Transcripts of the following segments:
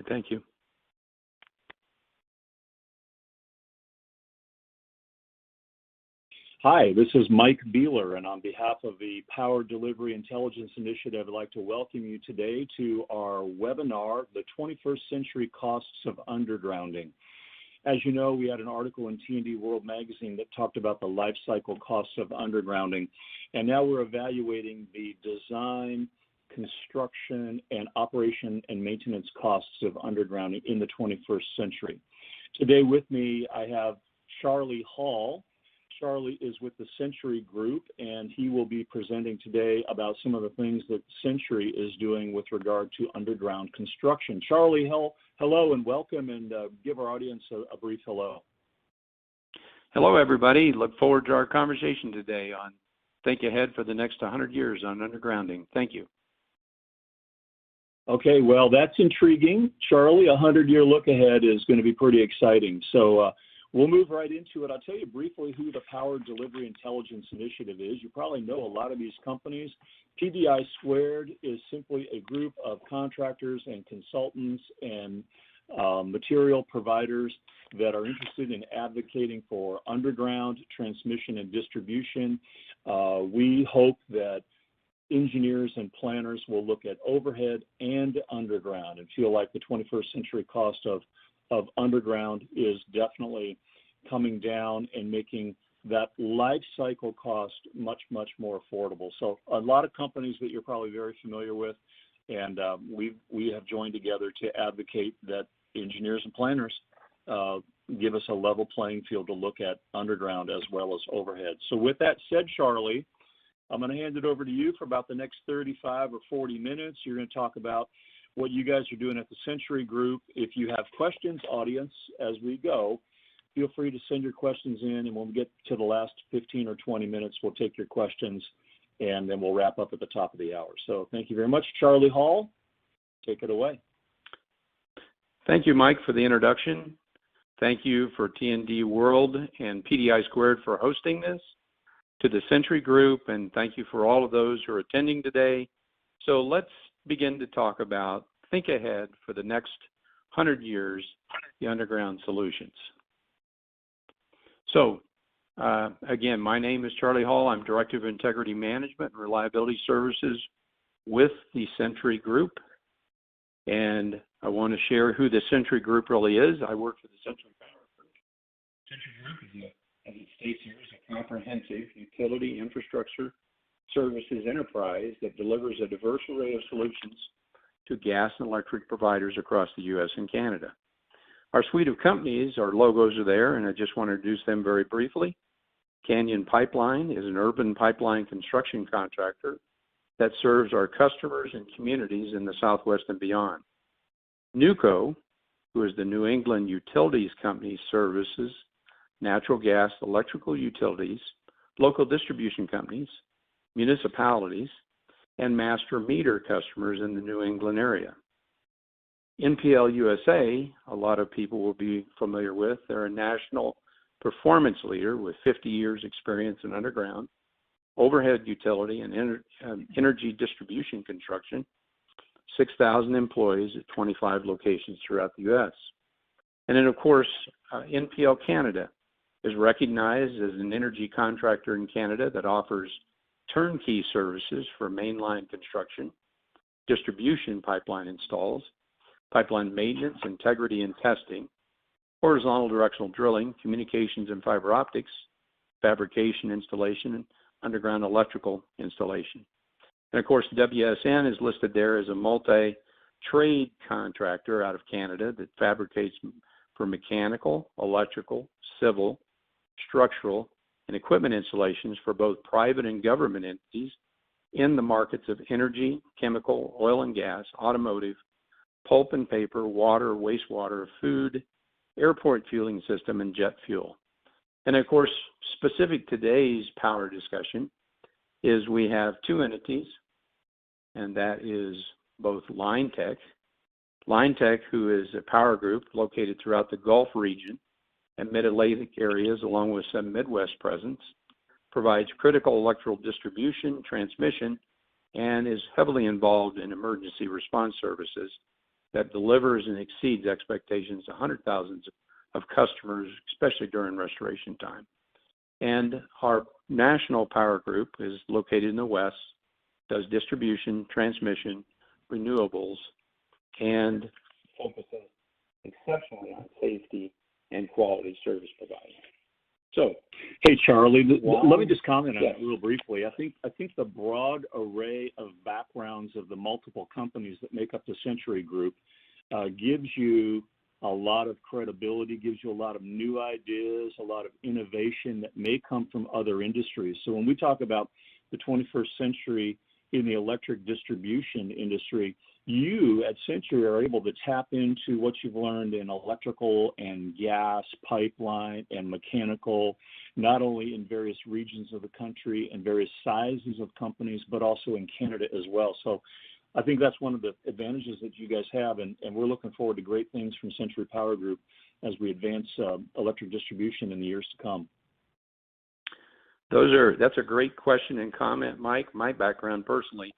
Thank you. Hi, this is Mike Beeler, and on behalf of the Power Delivery Intelligence Initiative, I'd like to welcome you today to our webinar, The 21st Century Costs of Undergrounding. As you know, we had an article in T&D World Magazine that talked about the life cycle costs of undergrounding, and now we're evaluating the design, construction, and operation and maintenance costs of undergrounding in the 21st century. Today with me, I have Charlie Hall. Charlie is with the Centuri Group, and he will be presenting today about some of the things that Centuri is doing with regard to underground construction. Charlie, hello and welcome, and give our audience a brief hello. Hello, everybody. Look forward to our conversation today on Think Ahead for the next 100 years on undergrounding. Thank you. Okay, well, that's intriguing. Charlie, 100-year look ahead is going to be pretty exciting. So we'll move right into it. I'll tell you briefly who the Power Delivery Intelligence Initiative is. You probably know a lot of these companies. PDI Squared is simply a group of contractors and consultants and material providers that are interested in advocating for underground transmission and distribution. We hope that engineers and planners will look at overhead and underground and feel like the 21st century cost of underground is definitely coming down and making that life cycle cost much, much more affordable. So a lot of companies that you're probably very familiar with, and we have joined together to advocate that engineers and planners give us a level playing field to look at underground as well as overhead. So with that said, Charlie, I'm going to hand it over to you for about the next 35 or 40 minutes. You're going to talk about what you guys are doing at the Centuri Group. If you have questions, audience, as we go, feel free to send your questions in, and when we get to the last 15 or 20 minutes, we'll take your questions, and then we'll wrap up at the top of the hour. So thank you very much. Charlie Hall, take it away. Thank you, Mike, for the introduction. Thank you for T&D World and PDI Squared for hosting this, to the Centuri Group, and thank you for all of those who are attending today. So let's begin to talk about Think Ahead for the next 100 years, the underground solutions. So again, my name is Charlie Hall. I'm Director of Integrity Management and Reliability Services with the Centuri Group. And I want to share who the Centuri Group really is. I work for the Centuri Power Group. Centuri Group is as it states here, is a comprehensive utility infrastructure services enterprise that delivers a diverse array of solutions to gas and electric providers across the U.S. and Canada. Our suite of companies, our logos are there, and I just want to introduce them very briefly. Canyon Pipeline is an urban pipeline construction contractor that serves our customers and communities in the Southwest and beyond. NewCo, who is the New England Utilities Company, services natural gas, electrical utilities, local distribution companies, municipalities, and master meter customers in the New England area. NPL USA, a lot of people will be familiar with. They're a national performance leader with 50 years experience in underground, overhead utility, and energy distribution construction, 6,000 employees at 25 locations throughout the U.S. And then, of course, NPL Canada is recognized as an energy contractor in Canada that offers turnkey services for mainline construction, distribution pipeline installs, pipeline maintenance, integrity and testing, horizontal directional drilling, communications and fiber optics, fabrication installation, and underground electrical installation. And of course, WSN is listed there as a multi-trade contractor out of Canada that fabricates for mechanical, electrical, civil, structural, and equipment installations for both private and government entities in the markets of energy, chemical, oil and gas, automotive, pulp and paper, water, wastewater, food, airport fueling system, and jet fuel. And of course, specific to today's power discussion is we have two entities, and that is both LineTech, who is a power group located throughout the Gulf region and Mid-Atlantic areas, along with some Midwest presence, provides critical electrical distribution, transmission, and is heavily involved in emergency response services that delivers and exceeds expectations to hundred thousands of customers, especially during restoration time. And our national power group is located in the West, does distribution, transmission, renewables, and focuses exceptionally on safety and quality service providing. So, hey Charlie, let me just comment on yes. that real briefly. I think the broad array of backgrounds of the multiple companies that make up the Centuri Group gives you a lot of credibility, gives you a lot of new ideas, a lot of innovation that may come from other industries. So when we talk about the 21st century in the electric distribution industry, you at Centuri are able to tap into what you've learned in electrical and gas, pipeline, and mechanical, not only in various regions of the country and various sizes of companies, but also in Canada as well. So I think that's one of the advantages that you guys have, and we're looking forward to great things from Centuri Power Group as we advance electric distribution in the years to come. That's a great question and comment, Mike. My background personally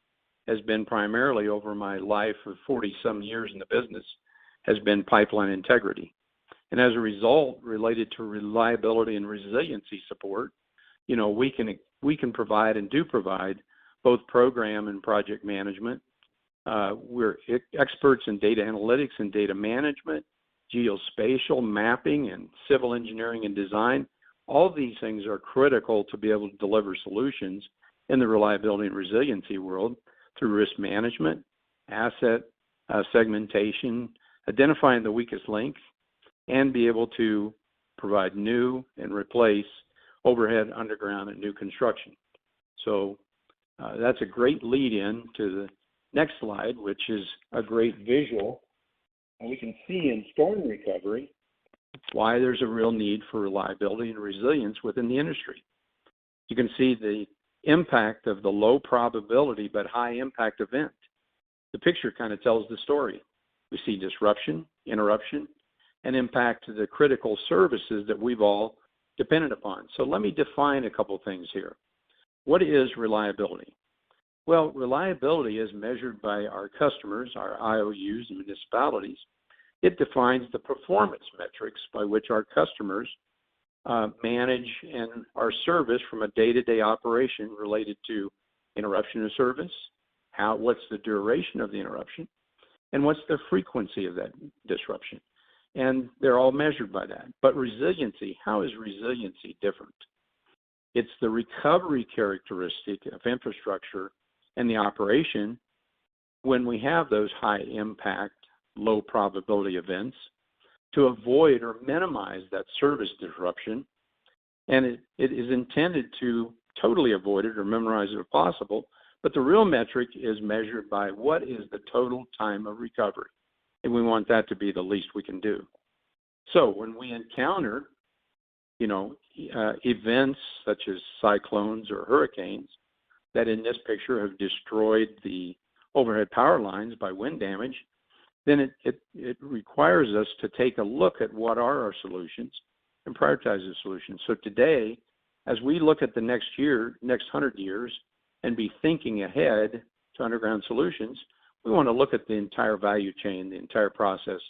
has been primarily over my life of 40-some years in the business, has been pipeline integrity. And as a result, related to reliability and resiliency support, we can provide and do provide both program and project management. We're experts in data analytics and data management, geospatial mapping, and civil engineering and design. All these things are critical to be able to deliver solutions in the reliability and resiliency world through risk management, asset segmentation, identifying the weakest link, and be able to provide new and replace overhead, underground, and new construction. So that's a great lead-in to the next slide, which is a great visual. And we can see in storm recovery why there's a real need for reliability and resilience within the industry. You can see the impact of the low probability but high impact event. The picture kind of tells the story. We see disruption, interruption, and impact to the critical services that we've all depended upon. So let me define a couple things here. What is reliability? Well, reliability is measured by our customers, our IOUs and municipalities. It defines the performance metrics by which our customers manage and our service from a day-to-day operation related to interruption of service, what's the duration of the interruption, and what's the frequency of that disruption. And they're all measured by that. But resiliency, how is resiliency different? It's the recovery characteristic of infrastructure and the operation when we have those high impact, low probability events to avoid or minimize that service disruption. And it is intended to totally avoid it or minimize it if possible. But the real metric is measured by what is the total time of recovery. And we want that to be the least we can do. So when we encounter, events such as cyclones or hurricanes that in this picture have destroyed the overhead power lines by wind damage, then it requires us to take a look at what are our solutions and prioritize the solutions. So today, as we look at the next 100 years, and be thinking ahead to underground solutions, we want to look at the entire value chain, the entire process.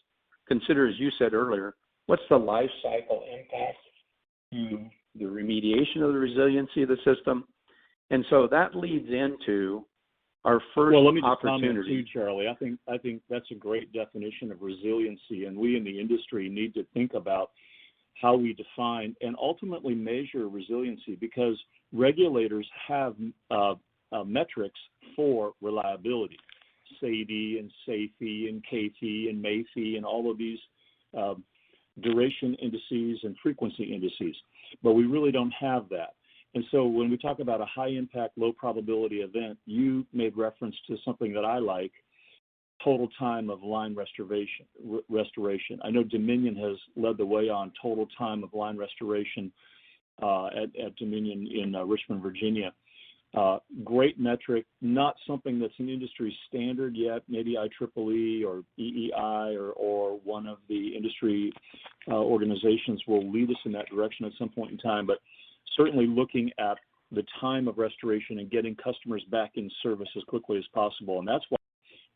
Consider, as you said earlier, what's the life cycle impact to the remediation of the resiliency of the system? And so that leads into our first Well, let me just opportunity. comment too, Charlie. I think that's a great definition of resiliency, and we in the industry need to think about how we define and ultimately measure resiliency, because regulators have metrics for reliability, SAIDI and SAFE and CAFE and MAFE and all of these duration indices and frequency indices, but we really don't have that. And so when we talk about a high impact, low probability event, you made reference to something that I like, total time of line restoration. I know Dominion has led the way on total time of line restoration at Dominion in Richmond, Virginia. Great metric, not something that's an industry standard yet. Maybe IEEE or EEI or one of the industry organizations will lead us in that direction at some point in time, but certainly looking at the time of restoration and getting customers back in service as quickly as possible. And that's why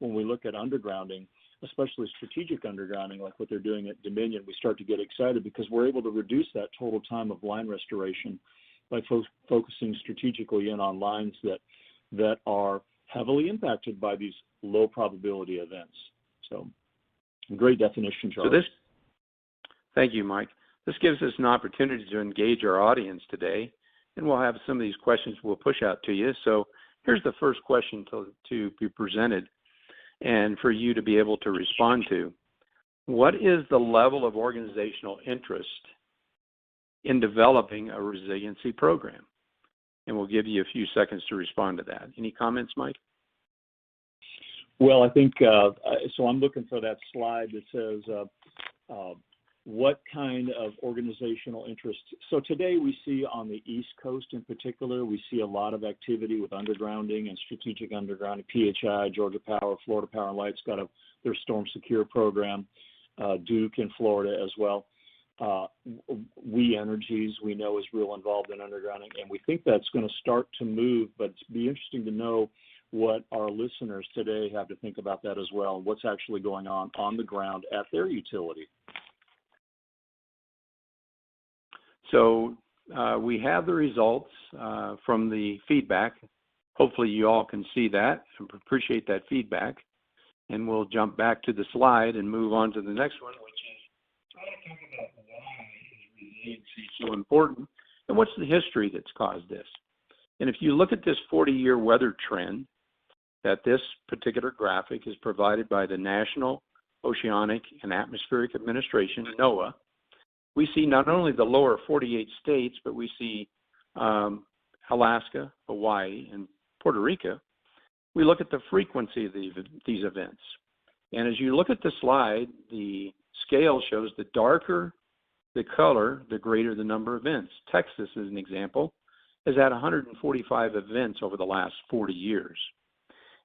when we look at undergrounding, especially strategic undergrounding, like what they're doing at Dominion, we start to get excited because we're able to reduce that total time of line restoration by focusing strategically in on lines that are heavily impacted by these low probability events. So, great definition, Charlie. Thank you, Mike. This gives us an opportunity to engage our audience today, and we'll have some of these questions we'll push out to you. So here's the first question to be presented and for you to be able to respond to. What is the level of organizational interest in developing a resiliency program? And we'll give you a few seconds to respond to that. Any comments, Mike? Well, I think, so I'm looking for that slide that says, what kind of organizational interest? So today we see on the East Coast in particular, we see a lot of activity with undergrounding and strategic undergrounding. PHI, Georgia Power, Florida Power and Light's got their Storm Secure program, Duke in Florida as well. We Energies, we know, is real involved in undergrounding, and we think that's going to start to move, but it'd be interesting to know what our listeners today have to think about that as well, and what's actually going on the ground at their utility. So we have the results from the feedback. Hopefully you all can see that and appreciate that feedback. And we'll jump back to the slide and move on to the next one, which is try to talk about why is resiliency so important and what's the history that's caused this. And if you look at this 40-year weather trend, that this particular graphic is provided by the National Oceanic and Atmospheric Administration, NOAA. We see not only the lower 48 states, but we see Alaska, Hawaii, and Puerto Rico. We look at the frequency of these events. And as you look at the slide, the scale shows the darker the color, the greater the number of events. Texas, as an example, has had 145 events over the last 40 years.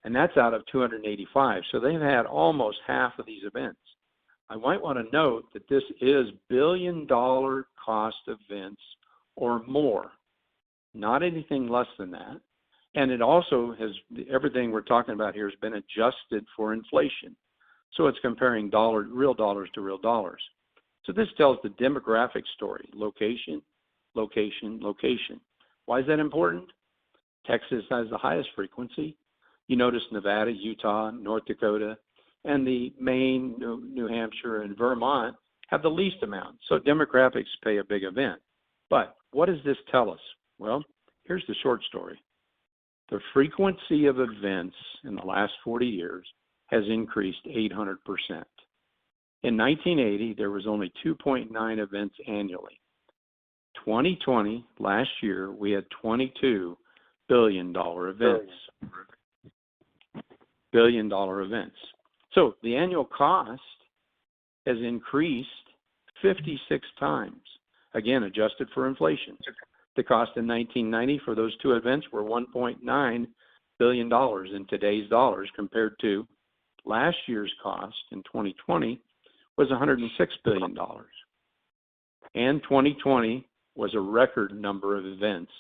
And that's out of 285. So they've had almost half of these events. I might want to note that this is billion-dollar cost events or more, not anything less than that. And it also has, everything we're talking about here has been adjusted for inflation. So it's comparing real dollars to real dollars. So this tells the demographic story: location, location, location. Why is that important? Texas has the highest frequency. You notice Nevada, Utah, North Dakota, and the Maine, New Hampshire, and Vermont have the least amount. So demographics play a big event. But what does this tell us? Well, here's the short story. The frequency of events in the last 40 years has increased 800%. In 1980, there was only 2.9 events annually. 2020, last year, we had $22 billion events. Billion-dollar events. So the annual cost has increased 56 times, again, adjusted for inflation. The cost in 1990 for those two events were $1.9 billion in today's dollars, compared to last year's cost in 2020 was $106 billion. And 2020 was a record number of events,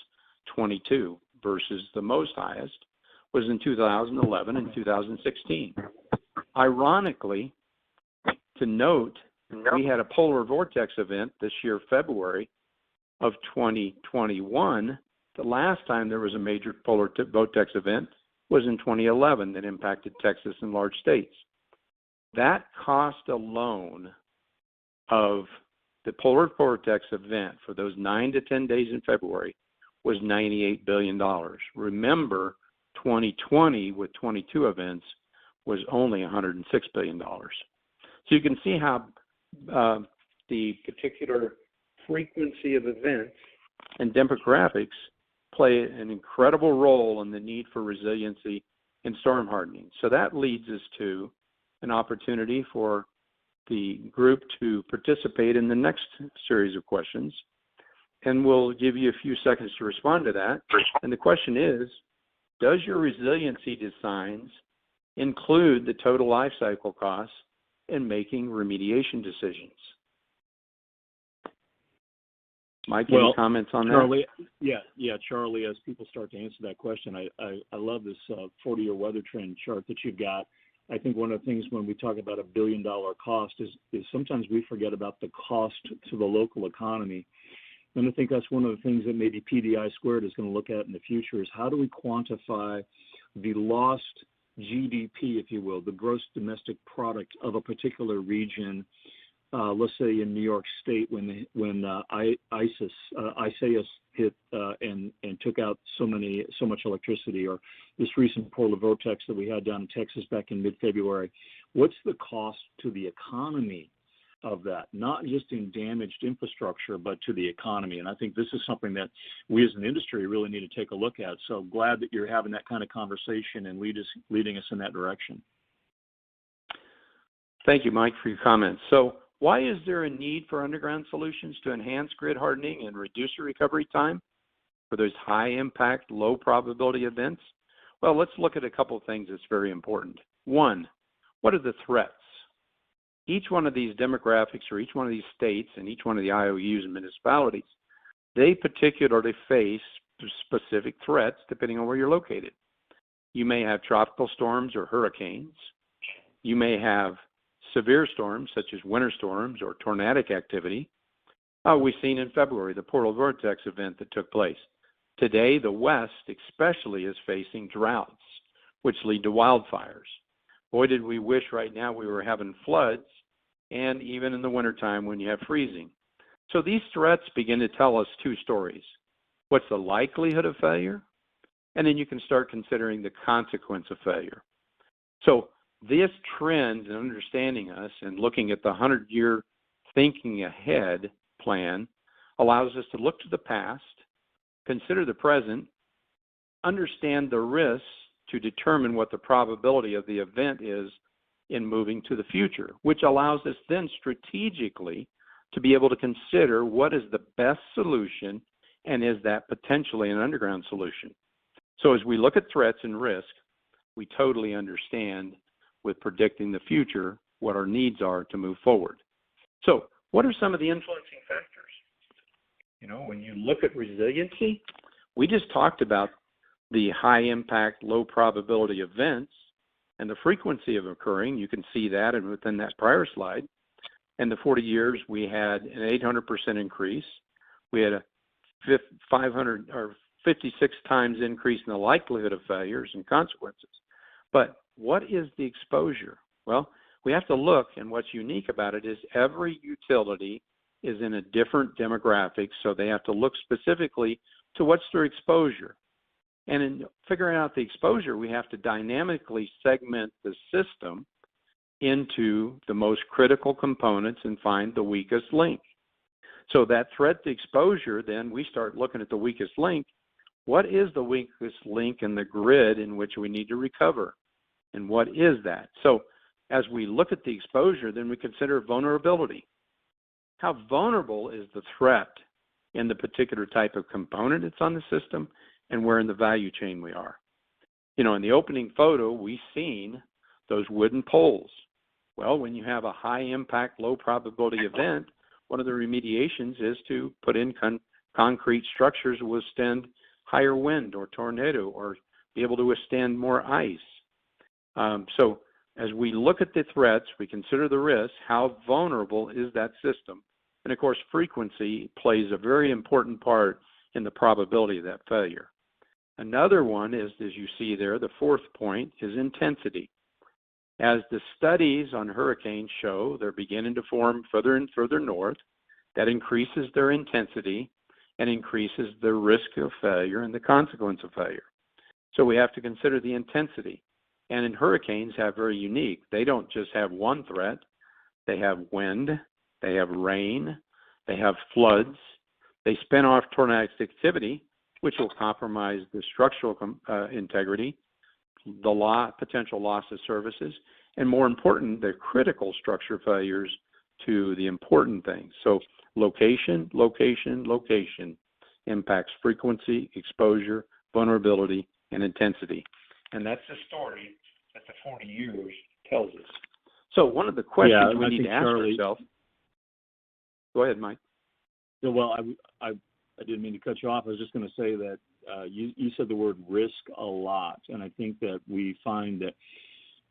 22, versus the most highest was in 2011 and 2016. Ironically, to note, we had a polar vortex event this year, February of 2021. The last time there was a major polar vortex event was in 2011 that impacted Texas and large states. That cost alone of the polar vortex event for those 9 to 10 days in February was $98 billion. Remember, 2020 with 22 events was only $106 billion. So you can see how the particular frequency of events and demographics play an incredible role in the need for resiliency and storm hardening. So that leads us to an opportunity for the group to participate in the next series of questions. And we'll give you a few seconds to respond to that. And the question is, does your resiliency designs include the total life cycle costs in making remediation decisions? Mike, any comments on Charlie, that? Yeah, Charlie, as people start to answer that question, I love this 40-year weather trend chart that you've got. I think one of the things when we talk about $1 billion cost is sometimes we forget about the cost to the local economy. And I think that's one of the things that maybe PDI squared is going to look at in the future is how do we quantify the lost GDP, if you will, the gross domestic product of a particular region. Let's say in New York State when ISIS hit and took out so much electricity, or this recent polar vortex that we had down in Texas back in mid-February. What's the cost to the economy of that? Not just in damaged infrastructure, but to the economy. And I think this is something that we as an industry really need to take a look at. So glad that you're having that kind of conversation and leading us in that direction. Thank you, Mike, for your comments. So why is there a need for underground solutions to enhance grid hardening and reduce the recovery time for those high impact, low probability events? Well, let's look at a couple of things that's very important. One, what are the threats? Each one of these demographics or each one of these states and each one of the IOUs and municipalities, they particularly face specific threats depending on where you're located. You may have tropical storms or hurricanes. You may have severe storms such as winter storms or tornadic activity. We've seen in February the polar vortex event that took place. Today, the West especially is facing droughts, which lead to wildfires. Boy, did we wish right now we were having floods, and even in the wintertime when you have freezing. So these threats begin to tell us two stories. What's the likelihood of failure? And then you can start considering the consequence of failure. So this trend and understanding us and looking at the 100-year thinking ahead plan allows us to look to the past, consider the present, understand the risks to determine what the probability of the event is in moving to the future, which allows us then strategically to be able to consider what is the best solution and is that potentially an underground solution. So as we look at threats and risk, we totally understand with predicting the future what our needs are to move forward. So what are some of the influencing factors? You know, when you look at resiliency, we just talked about the high impact, low probability events and the frequency of occurring. You can see that and within that prior slide. In the 40 years, we had an 800% increase. We had a 500 or 56 times increase in the likelihood of failures and consequences. But what is the exposure? Well, we have to look, and what's unique about it is every utility is in a different demographic, so they have to look specifically to what's their exposure. And in figuring out the exposure, we have to dynamically segment the system into the most critical components and find the weakest link. So that threat to exposure, then we start looking at the weakest link. What is the weakest link in the grid in which we need to recover? And what is that? So as we look at the exposure, then we consider vulnerability. How vulnerable is the threat in the particular type of component that's on the system and where in the value chain we are? You know, in the opening photo, we've seen those wooden poles. Well, when you have a high impact, low probability event, one of the remediations is to put in concrete structures to withstand higher wind or tornado or be able to withstand more ice. So as we look at the threats, we consider the risks, how vulnerable is that system? And of course, frequency plays a very important part in the probability of that failure. Another one is, as you see there, the fourth point is intensity. As the studies on hurricanes show, they're beginning to form further and further north. That increases their intensity and increases the risk of failure and the consequence of failure. So we have to consider the intensity. And in hurricanes have very unique. They don't just have one threat. They have wind, they have rain, they have floods. They spin off tornadic activity, which will compromise the structural integrity, the potential loss of services, and more important, the critical structure failures to the important things. So location, location, location impacts frequency, exposure, vulnerability, and intensity. And that's the story that the 40 years tells us. So one of the questions we need to ask ourselves. Go ahead, Mike. Well, I didn't mean to cut you off. I was just going to say that you said the word risk a lot, and I think that we find that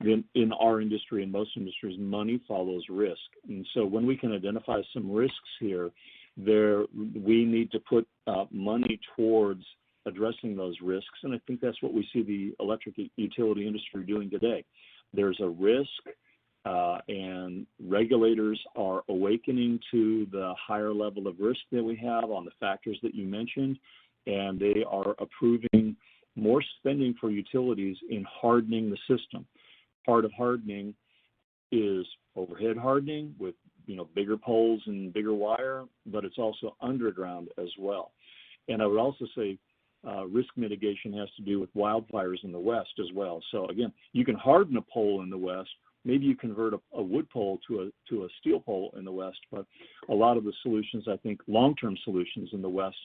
in our industry and most industries, money follows risk. And so when we can identify some risks here, we need to put money towards addressing those risks. And I think that's what we see the electric utility industry doing today. There's a risk, and regulators are awakening to the higher level of risk that we have on the factors that you mentioned, and they are approving more spending for utilities in hardening the system. Part of hardening is overhead hardening with bigger poles and bigger wire, but it's also underground as well. And I would also say risk mitigation has to do with wildfires in the West as well. So again, you can harden a pole in the West. Maybe you convert a wood pole to a steel pole in the West, but a lot of the solutions, I think, long-term solutions in the West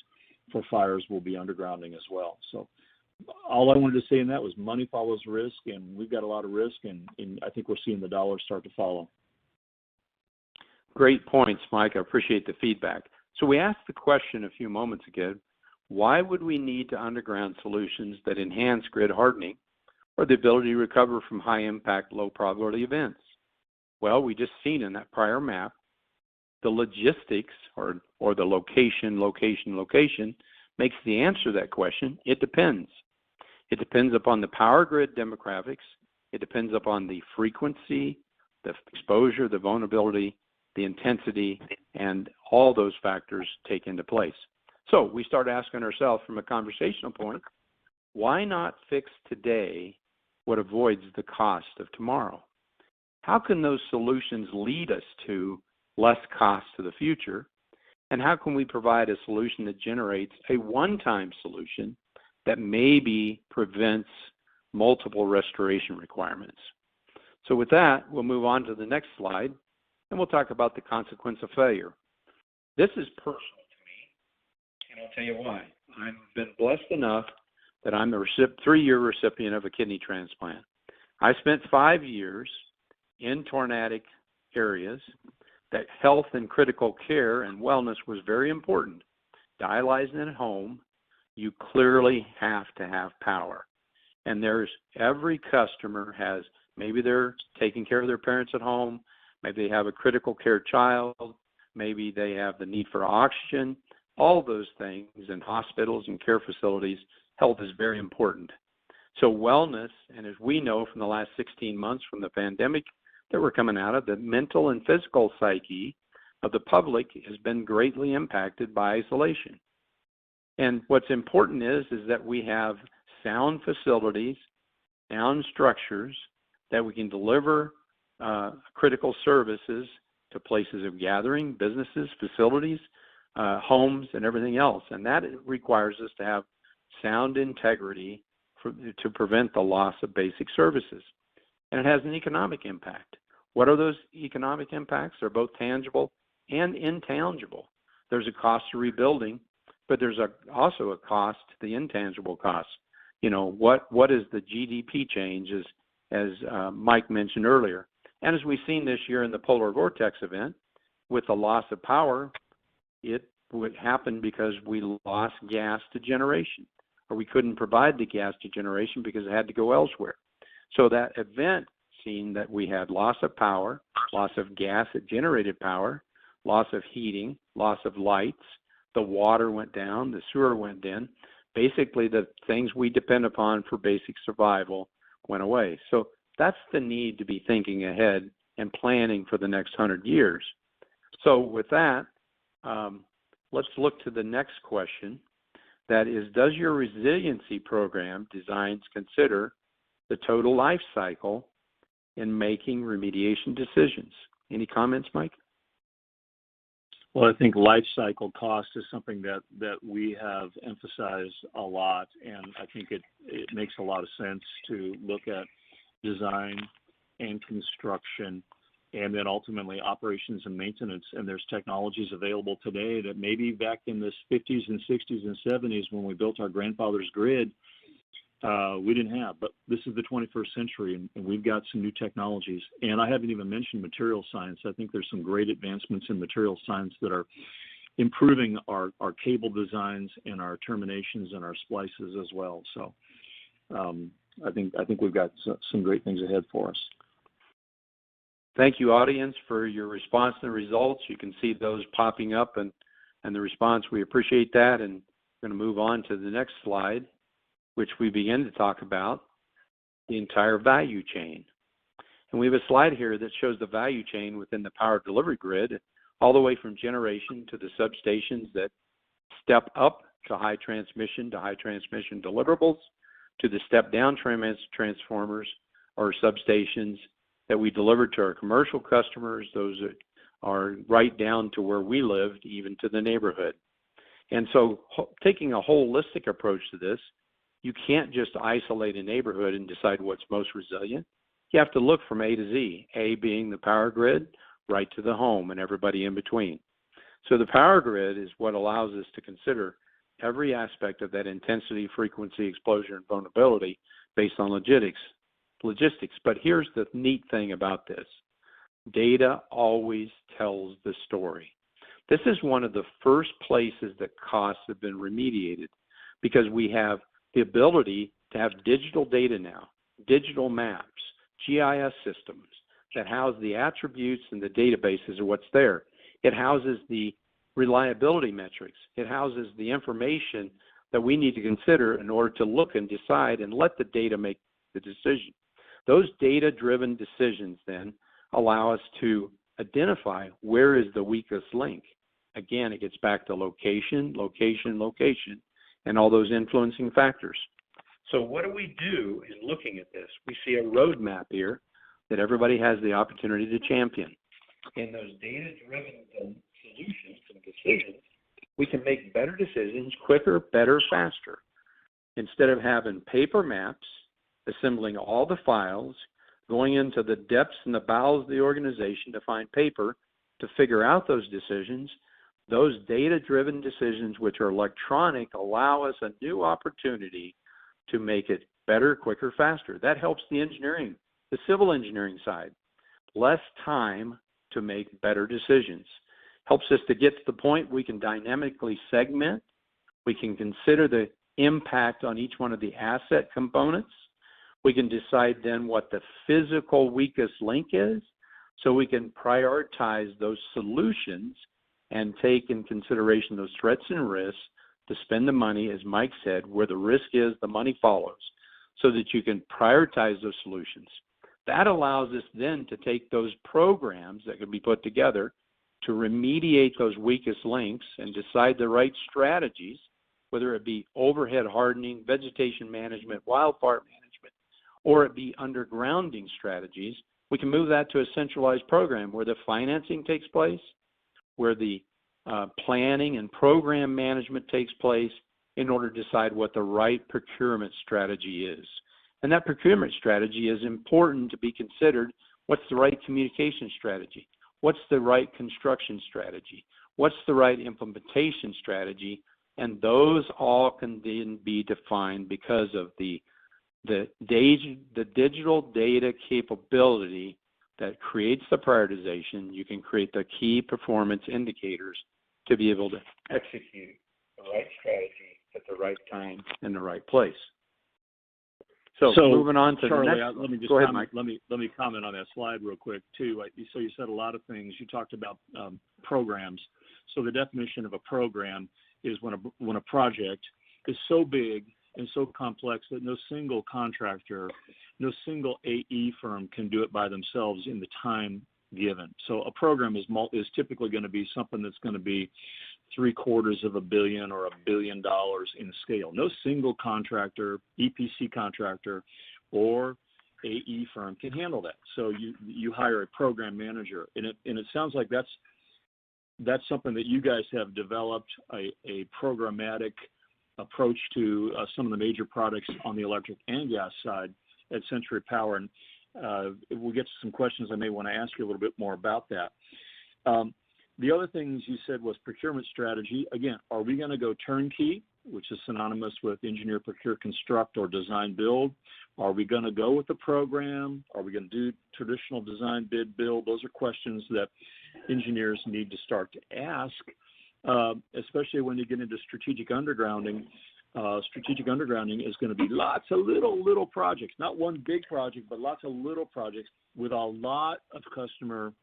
for fires will be undergrounding as well. So all I wanted to say in that was money follows risk, and we've got a lot of risk, and I think we're seeing the dollars start to follow. Great points, Mike. I appreciate the feedback. So we asked the question a few moments ago, why would we need to underground solutions that enhance grid hardening or the ability to recover from high-impact, low-probability events? Well, we just seen in that prior map, the logistics or the location makes the answer to that question. It depends. It depends upon the power grid demographics. It depends upon the frequency, the exposure, the vulnerability, the intensity, and all those factors take into place. So we start asking ourselves from a conversational point, why not fix today what avoids the cost of tomorrow? How can those solutions lead us to less cost to the future? And how can we provide a solution that generates a one-time solution that maybe prevents multiple restoration requirements? So with that, we'll move on to the next slide, and we'll talk about the consequence of failure. This is personal to me, and I'll tell you why. I've been blessed enough that I'm a 3-year recipient of a kidney transplant. I spent 5 years in tornadic areas that health and critical care and wellness was very important. Dialyzing at home, you clearly have to have power. And every customer has, maybe they're taking care of their parents at home, maybe they have a critical care child, maybe they have the need for oxygen. All those things in hospitals and care facilities, health is very important. So wellness, and as we know from the last 16 months from the pandemic that we're coming out of, the mental and physical psyche of the public has been greatly impacted by isolation. And what's important is that we have sound facilities, sound structures that we can deliver critical services to places of gathering, businesses, facilities, homes, and everything else. And that requires us to have sound integrity to prevent the loss of basic services. And it has an economic impact. What are those economic impacts? They're both tangible and intangible. There's a cost to rebuilding, but there's also a cost to the intangible costs. What is the GDP change, as Mike mentioned earlier? And as we've seen this year in the polar vortex event, with the loss of power, it would happen because we lost gas to generation, or we couldn't provide the gas to generation because it had to go elsewhere. So that event seen that we had loss of power, loss of gas that generated power, loss of heating, loss of lights, the water went down, the sewer went in. Basically, the things we depend upon for basic survival went away. So that's the need to be thinking ahead and planning for the next 100 years. So with that, let's look to the next question. That is, does your resiliency program designs consider the total life cycle in making remediation decisions? Any comments, Mike? Well, I think life cycle cost is something that we have emphasized a lot, and I think it makes a lot of sense to look at design and construction and then ultimately operations and maintenance. And there's technologies available today that maybe back in the 50s and 60s and 70s when we built our grandfather's grid, we didn't have. But this is the 21st century, and we've got some new technologies. And I haven't even mentioned material science. I think there's some great advancements in material science that are improving our cable designs and our terminations and our splices as well. So I think we've got some great things ahead for us. Thank you, audience, for your response to the results. You can see those popping up and the response. We appreciate that, and we're going to move on to the next slide, which we begin to talk about the entire value chain. And we have a slide here that shows the value chain within the power delivery grid, all the way from generation to the substations that step up to high transmission deliverables, to the step down transformers or substations that we deliver to our commercial customers, those that are right down to where we live, even to the neighborhood. And so taking a holistic approach to this, you can't just isolate a neighborhood and decide what's most resilient. You have to look from A to Z, A being the power grid, right to the home and everybody in between. So the power grid is what allows us to consider every aspect of that intensity, frequency, exposure, and vulnerability based on logistics. But here's the neat thing about this. Data always tells the story. This is one of the first places that costs have been remediated, because we have the ability to have digital data now, digital maps, GIS systems that house the attributes and the databases of what's there. It houses the reliability metrics. It houses the information that we need to consider in order to look and decide and let the data make the decision. Those data-driven decisions then allow us to identify where is the weakest link. Again, it gets back to location, location, location, and all those influencing factors. So what do we do in looking at this? We see a roadmap here that everybody has the opportunity to champion. In those data-driven solutions and decisions, we can make better decisions quicker, better, faster. Instead of having paper maps, assembling all the files, going into the depths and the bowels of the organization to find paper to figure out those decisions, those data-driven decisions, which are electronic, allow us a new opportunity to make it better, quicker, faster. That helps the engineering, the civil engineering side. Less time to make better decisions. Helps us to get to the point we can dynamically segment. We can consider the impact on each one of the asset components. We can decide then what the physical weakest link is, so we can prioritize those solutions and take in consideration those threats and risks to spend the money, as Mike said, where the risk is, the money follows, so that you can prioritize those solutions. That allows us then to take those programs that can be put together to remediate those weakest links and decide the right strategies, whether it be overhead hardening, vegetation management, wildfire management, or it be undergrounding strategies. We can move that to a centralized program where the financing takes place, where the planning and program management takes place in order to decide what the right procurement strategy is. And that procurement strategy is important to be considered. What's the right communication strategy? What's the right construction strategy? What's the right implementation strategy? And those all can then be defined because of the digital data capability that creates the prioritization. You can create the key performance indicators to be able to execute the right strategy at the right time in the right place. So moving on to Charlie, the next. let me just go ahead, Mike. Let me comment on that slide real quick too. So you said a lot of things. You talked about programs. So the definition of a program is when a project is so big and so complex that no single contractor, no single AE firm can do it by themselves in the time given. So a program is typically going to be something that's going to be $750 million or $1 billion in scale. No single contractor, EPC contractor, or AE firm can handle that. So you hire a program manager, and it sounds like that's something that you guys have developed, a programmatic approach to some of the major products on the electric and gas side at Centuri Power. And we'll get to some questions I may want to ask you a little bit more about that. The other things you said was procurement strategy. Again, are we going to go turnkey, which is synonymous with engineer, procure, construct, or design, build? Are we going to go with the program? Are we going to do traditional design, bid, build? Those are questions that engineers need to start to ask, especially when you get into strategic undergrounding. strategic undergrounding is going to be lots of little projects, not one big project, but lots of little projects with a lot of customer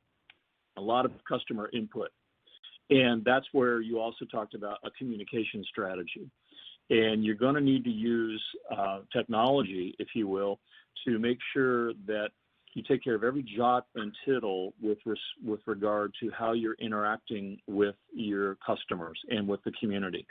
input. And that's where you also talked about a communication strategy. And you're going to need to use technology, if you will, to make sure that you take care of every jot and tittle with regard to how you're interacting with your customers and with the community.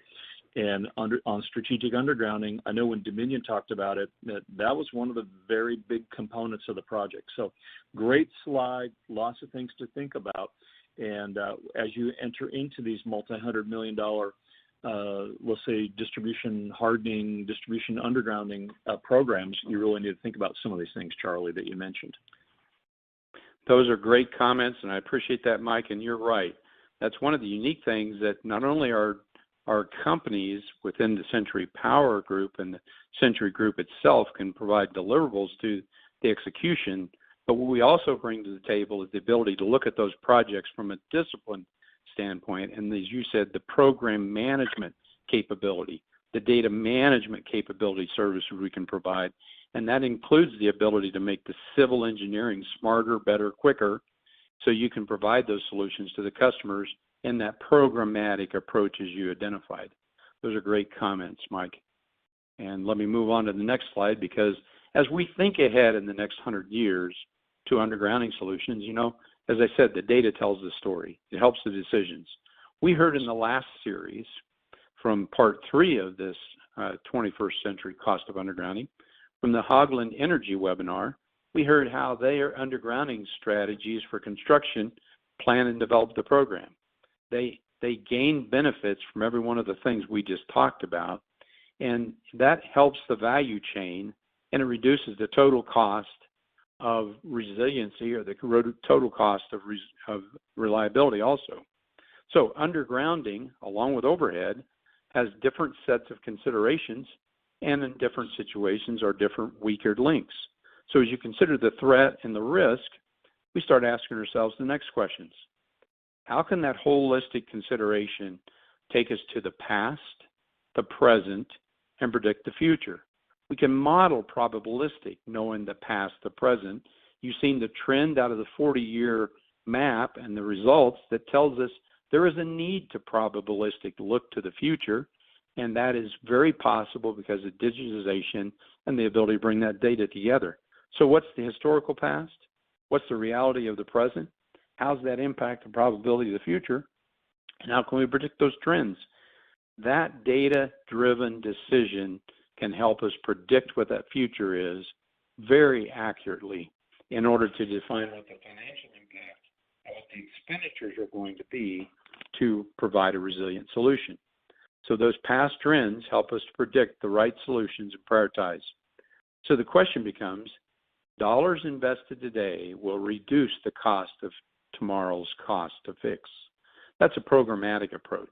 And on strategic undergrounding, I know when Dominion talked about it, that was one of the very big components of the project. So great slide, lots of things to think about. And as you enter into these multi-$100 million, let's say, distribution hardening, distribution undergrounding programs, you really need to think about some of these things, Charlie, that you mentioned. Those are great comments, and I appreciate that, Mike, and you're right. That's one of the unique things, that not only are our companies within the Centuri Power Group and the Centuri Group itself can provide deliverables to the execution, but what we also bring to the table is the ability to look at those projects from a discipline standpoint, and as you said, the program management capability, the data management capability services we can provide, and that includes the ability to make the civil engineering smarter, better, quicker, so you can provide those solutions to the customers in that programmatic approach as you identified. Those are great comments, Mike. And let me move on to the next slide, because as we think ahead in the next 100 years to undergrounding solutions, you know, as I said, the data tells the story. It helps the decisions. We heard in the last series from part 3 of this 21st century cost of undergrounding, from the Haugland Energy webinar, we heard how their undergrounding strategies for construction plan and develop the program. They gain benefits from every one of the things we just talked about, and that helps the value chain, and it reduces the total cost of resiliency, or the total cost of reliability also. So undergrounding, along with overhead, has different sets of considerations, and in different situations are different weaker links. So as you consider the threat and the risk, we start asking ourselves the next questions. How can that holistic consideration take us to the past, the present, and predict the future? We can model probabilistic, knowing the past, the present. You've seen the trend out of the 40-year map and the results that tells us there is a need to probabilistic look to the future, and that is very possible because of digitization and the ability to bring that data together. So what's the historical past? What's the reality of the present? How does that impact the probability of the future? And how can we predict those trends? That data-driven decision can help us predict what that future is very accurately in order to define what the financial impact and what the expenditures are going to be to provide a resilient solution. So those past trends help us to predict the right solutions and prioritize. So the question becomes, dollars invested today will reduce the cost of tomorrow's cost to fix. That's a programmatic approach.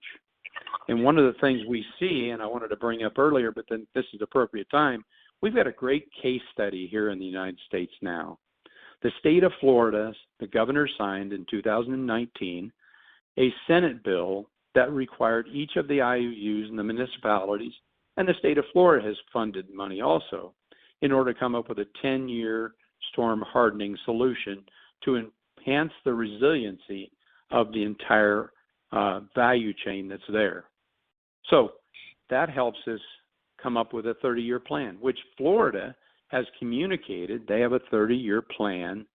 And one of the things we see, and I wanted to bring up earlier, but then this is the appropriate time, we've got a great case study here in the United States now. The state of Florida, the governor signed in 2019 a Senate bill that required each of the IOUs and the municipalities, and the state of Florida has funded money also, in order to come up with a 10-year storm hardening solution to enhance the resiliency of the entire value chain that's there. So that helps us come up with a 30-year plan, which Florida has communicated. They have a 30-year plan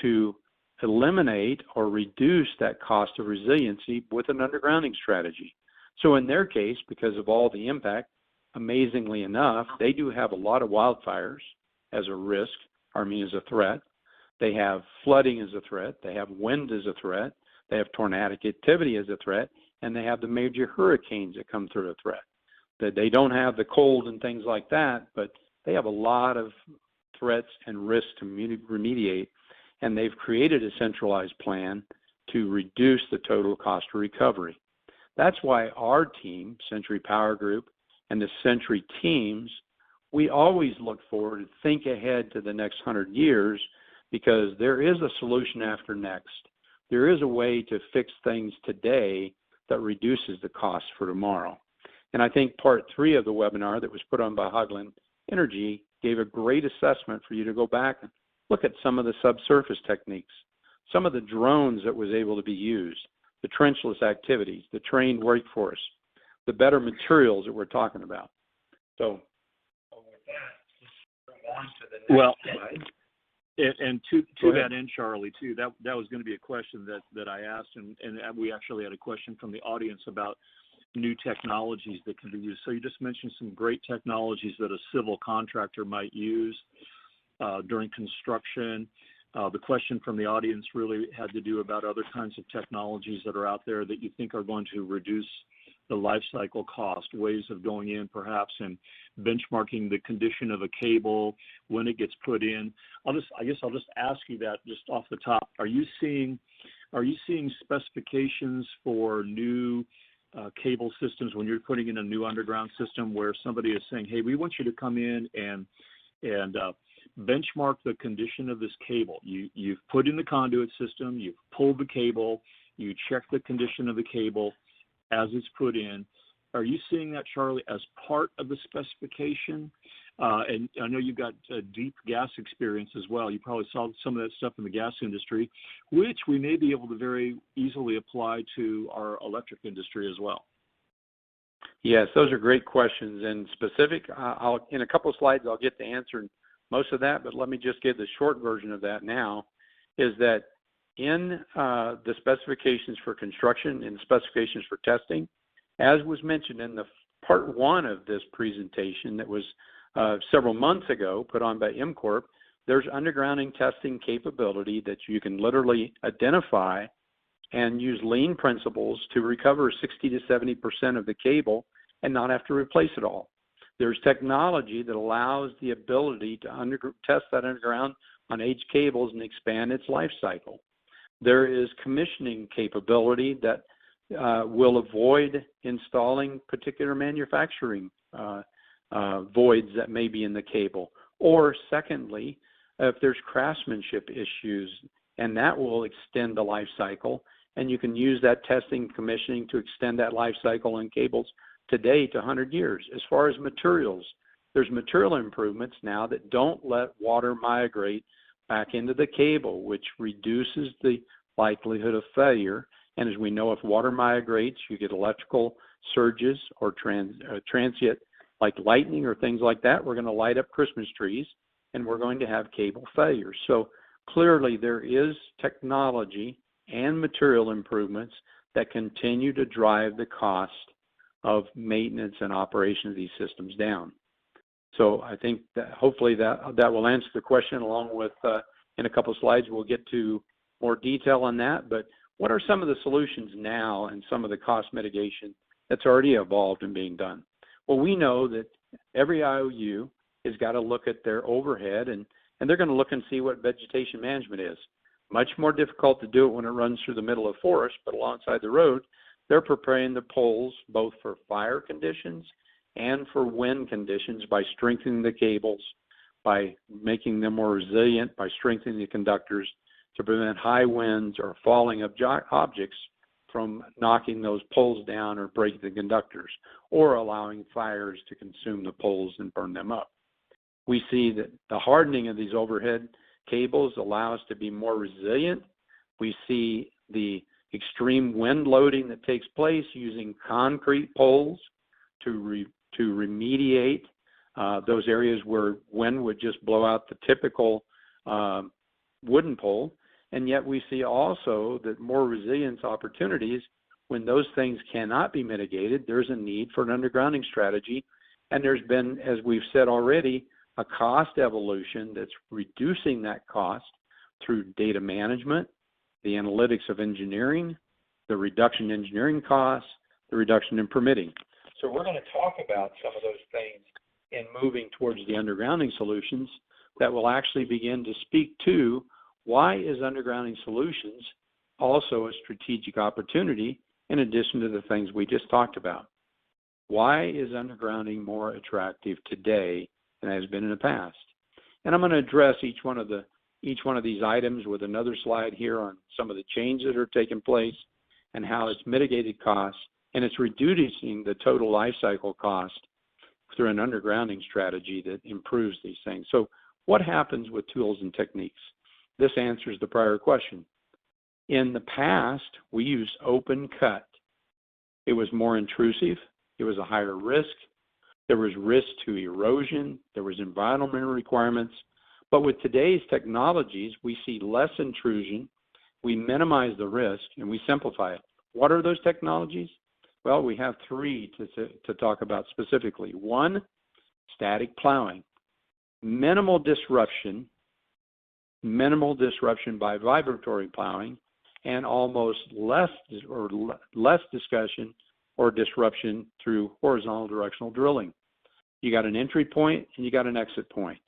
to eliminate or reduce that cost of resiliency with an undergrounding strategy. So in their case, because of all the impact, amazingly enough, they do have a lot of wildfires as a risk, as a threat. They have flooding as a threat. They have wind as a threat. They have tornadic activity as a threat. And they have the major hurricanes that come through a threat. That they don't have the cold and things like that, but they have a lot of threats and risks to remediate. And they've created a centralized plan to reduce the total cost of recovery. That's why our team, Centuri Power Group, and the Centuri teams, we always look forward and think ahead to the next 100 years, because there is a solution after next. There is a way to fix things today that reduces the cost for tomorrow. And I think part 3 of the webinar that was put on by Haugland Energy gave a great assessment for you to go back and look at some of the subsurface techniques, some of the drones that was able to be used, the trenchless activities, the trained workforce, the better materials that we're talking about. So with that, let's move on to the next slide. And to that end, Charlie, too, that was going to be a question that I asked, and we actually had a question from the audience about new technologies that can be used. So you just mentioned some great technologies that a civil contractor might use during construction. The question from the audience really had to do about other kinds of technologies that are out there that you think are going to reduce the life cycle cost, ways of going in perhaps and benchmarking the condition of a cable when it gets put in. I guess I'll just ask you that just off the top. Are you seeing specifications for new cable systems when you're putting in a new underground system where somebody is saying, hey, we want you to come in and benchmark the condition of this cable. You've put in the conduit system, you've pulled the cable, you check the condition of the cable as it's put in. Are you seeing that, Charlie, as part of the specification? And I know you've got deep gas experience as well. You probably saw some of that stuff in the gas industry, which we may be able to very easily apply to our electric industry as well. Yes, those are great questions. And specific, in a couple of slides, I'll get to answering most of that, but let me just give the short version of that now, is that in the specifications for construction and specifications for testing, as was mentioned in the part 1 of this presentation that was several months ago put on by MCorp, there's undergrounding testing capability that you can literally identify and use lean principles to recover 60 to 70% of the cable and not have to replace it all. There's technology that allows the ability to test that underground on aged cables and expand its life cycle. There is commissioning capability that will avoid installing particular manufacturing voids that may be in the cable. Or secondly, if there's craftsmanship issues, and that will extend the life cycle, and you can use that testing commissioning to extend that life cycle in cables today to 100 years. As far as materials, there's material improvements now that don't let water migrate back into the cable, which reduces the likelihood of failure. And as we know, if water migrates, you get electrical surges or transient like lightning or things like that. We're going to light up Christmas trees and we're going to have cable failures. So clearly there is technology and material improvements that continue to drive the cost of maintenance and operation of these systems down. So I think that hopefully that will answer the question, along with in a couple of slides we'll get to more detail on that. But what are some of the solutions now and some of the cost mitigation that's already evolved and being done? Well, we know that every IOU has got to look at their overhead, and they're going to look and see what vegetation management is. Much more difficult to do it when it runs through the middle of forest, but alongside the road, they're preparing the poles both for fire conditions and for wind conditions by strengthening the cables, by making them more resilient, by strengthening the conductors to prevent high winds or falling objects from knocking those poles down or breaking the conductors, or allowing fires to consume the poles and burn them up. We see that the hardening of these overhead cables allow us to be more resilient. We see the extreme wind loading that takes place using concrete poles to remediate those areas where wind would just blow out the typical wooden pole. And yet we see also that more resilience opportunities, when those things cannot be mitigated, there's a need for an undergrounding strategy. And there's been, as we've said already, a cost evolution that's reducing that cost through data management, the analytics of engineering, the reduction in engineering costs, the reduction in permitting. So we're going to talk about some of those things in moving towards the undergrounding solutions that will actually begin to speak to why is undergrounding solutions also a strategic opportunity in addition to the things we just talked about. Why is undergrounding more attractive today than it has been in the past? And I'm going to address each one of these items with another slide here on some of the changes that are taking place and how it's mitigated costs and it's reducing the total life cycle cost through an undergrounding strategy that improves these things. So what happens with tools and techniques? This answers the prior question. In the past, we used open cut. It was more intrusive. It was a higher risk. There was risk to erosion. There was environmental requirements. But with today's technologies, we see less intrusion. We minimize the risk, and we simplify it. What are those technologies? Well, we have three to talk about specifically. One, static plowing. Minimal disruption by vibratory plowing, and almost less discussion or disruption through horizontal directional drilling. You got an entry point and you got an exit point.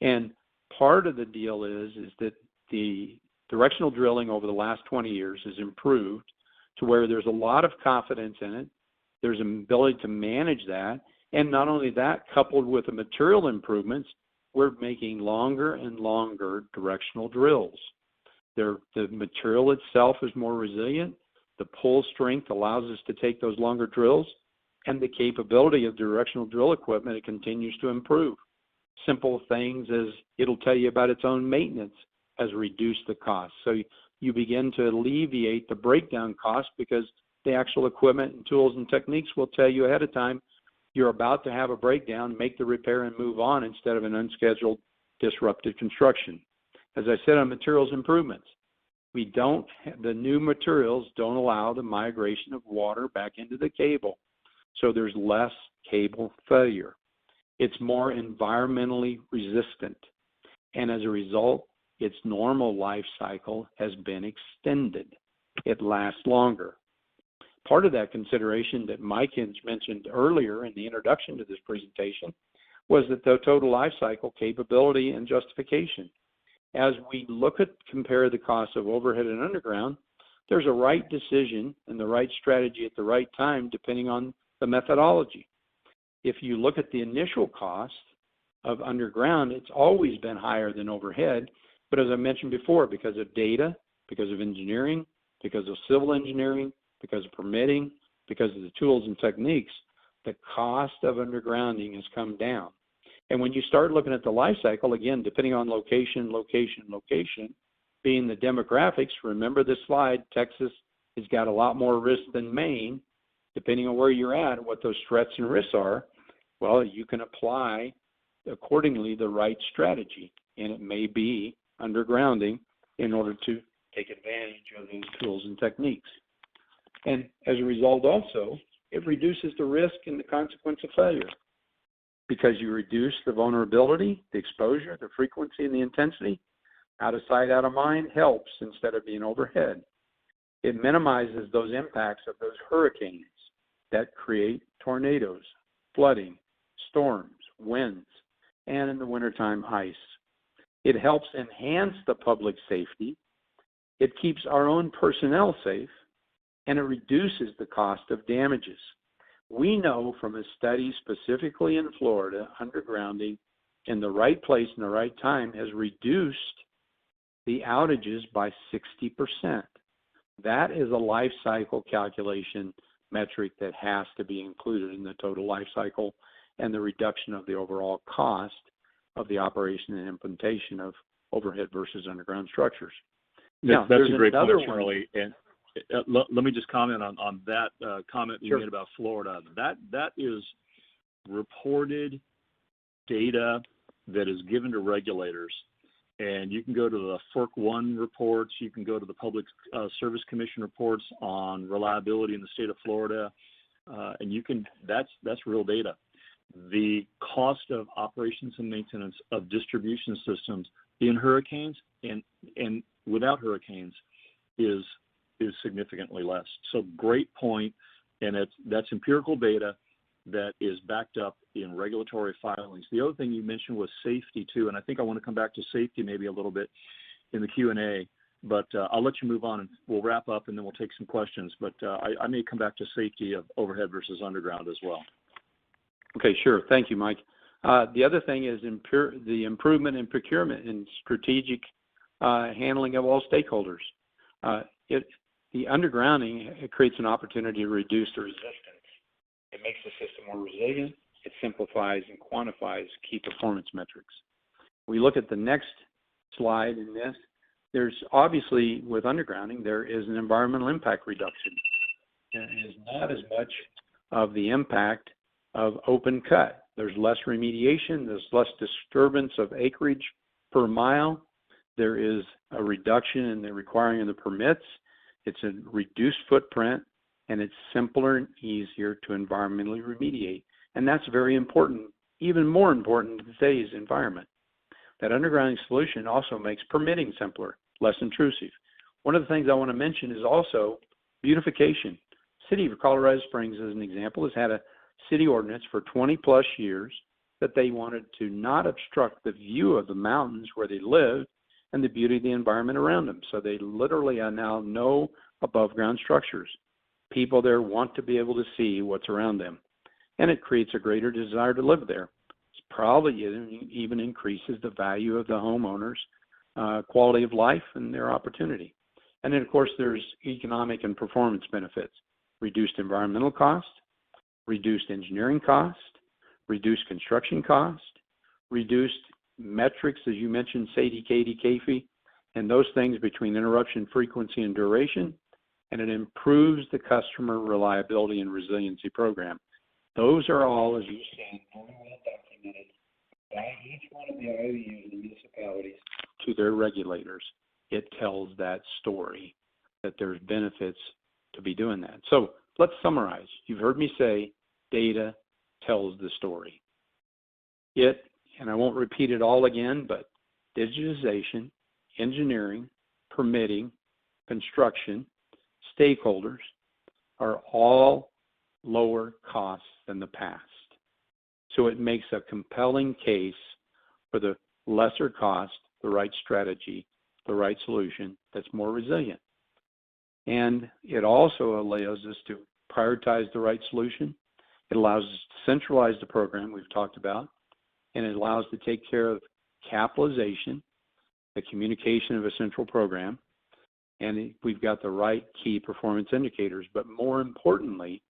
And part of the deal is that the directional drilling over the last 20 years has improved to where there's a lot of confidence in it. There's an ability to manage that. And not only that, coupled with the material improvements, we're making longer and longer directional drills. The material itself is more resilient. The pull strength allows us to take those longer drills, and the capability of directional drill equipment, it continues to improve. Simple things as it'll tell you about its own maintenance has reduced the cost. So you begin to alleviate the breakdown cost because the actual equipment and tools and techniques will tell you ahead of time you're about to have a breakdown, make the repair and move on instead of an unscheduled disruptive construction. As I said on materials improvements, the new materials don't allow the migration of water back into the cable, so there's less cable failure. It's more environmentally resistant, and as a result, its normal life cycle has been extended. It lasts longer. Part of that consideration that Mike mentioned earlier in the introduction to this presentation was that the total life cycle capability and justification. As we compare the cost of overhead and underground, there's a right decision and the right strategy at the right time depending on the methodology. If you look at the initial cost of underground, it's always been higher than overhead, but as I mentioned before, because of data, because of engineering, because of civil engineering, because of permitting, because of the tools and techniques, the cost of undergrounding has come down. And when you start looking at the life cycle, again, depending on location, being the demographics, remember this slide, Texas has got a lot more risk than Maine, depending on where you're at and what those threats and risks are. Well, you can apply accordingly the right strategy, and it may be undergrounding in order to take advantage of those tools and techniques. And as a result also, it reduces the risk and the consequence of failure because you reduce the vulnerability, the exposure, the frequency, and the intensity. Out of sight, out of mind helps instead of being overhead. It minimizes those impacts of those hurricanes that create tornadoes, flooding, storms, winds, and in the wintertime, ice. It helps enhance the public safety. It keeps our own personnel safe, and it reduces the cost of damages. We know from a study specifically in Florida, undergrounding in the right place and the right time has reduced the outages by 60%. That is a life cycle calculation metric that has to be included in the total life cycle and the reduction of the overall cost of the operation and implementation of overhead versus underground structures. That's a great point, Charlie. And let me just comment on that comment you made about Florida. That is reported data that is given to regulators. And you can go to the FERC 1 reports, you can go to the Public Service Commission reports on reliability in the state of Florida, and that's real data. The cost of operations and maintenance of distribution systems in hurricanes and without hurricanes is significantly less. So great point, and that's empirical data that is backed up in regulatory filings. The other thing you mentioned was safety too, and I think I want to come back to safety maybe a little bit in the Q&A, but I'll let you move on and we'll wrap up and then we'll take some questions, but I may come back to safety of overhead versus underground as well. Okay, sure. Thank you, Mike. The other thing is the improvement in procurement and strategic handling of all stakeholders. the undergrounding, it creates an opportunity to reduce the resistance. It makes the system more resilient. It simplifies and quantifies key performance metrics. We look at the next slide in this. There's obviously, with undergrounding, there is an environmental impact reduction. There is not as much of the impact of open cut. There's less remediation. There's less disturbance of acreage per mile. There is a reduction in the requiring of the permits. It's a reduced footprint, and it's simpler and easier to environmentally remediate. And that's very important, even more important in today's environment. That undergrounding solution also makes permitting simpler, less intrusive. One of the things I want to mention is also beautification. City of Colorado Springs, as an example, has had a city ordinance for 20 plus years that they wanted to not obstruct the view of the mountains where they lived and the beauty of the environment around them. So they literally are now no above ground structures. People there want to be able to see what's around them, and it creates a greater desire to live there. It probably even increases the value of the homeowners' quality of life and their opportunity. And then, of course, there's economic and performance benefits: reduced environmental cost, reduced engineering cost, reduced construction cost, reduced metrics, as you mentioned, SADI, KD, KFI, and those things between interruption frequency and duration, and it improves the customer reliability and resiliency program. Those are all, as you said, very well documented by each one of the IOUs and municipalities to their regulators. It tells that story, that there's benefits to be doing that. So let's summarize. You've heard me say data tells the story. It, and I won't repeat it all again, but digitization, engineering, permitting, construction, stakeholders are all lower costs than the past. So it makes a compelling case for the lesser cost, the right strategy, the right solution that's more resilient. And it also allows us to prioritize the right solution. It allows us to centralize the program we've talked about, and it allows us to take care of capitalization, the communication of a central program, and we've got the right key performance indicators. But more importantly,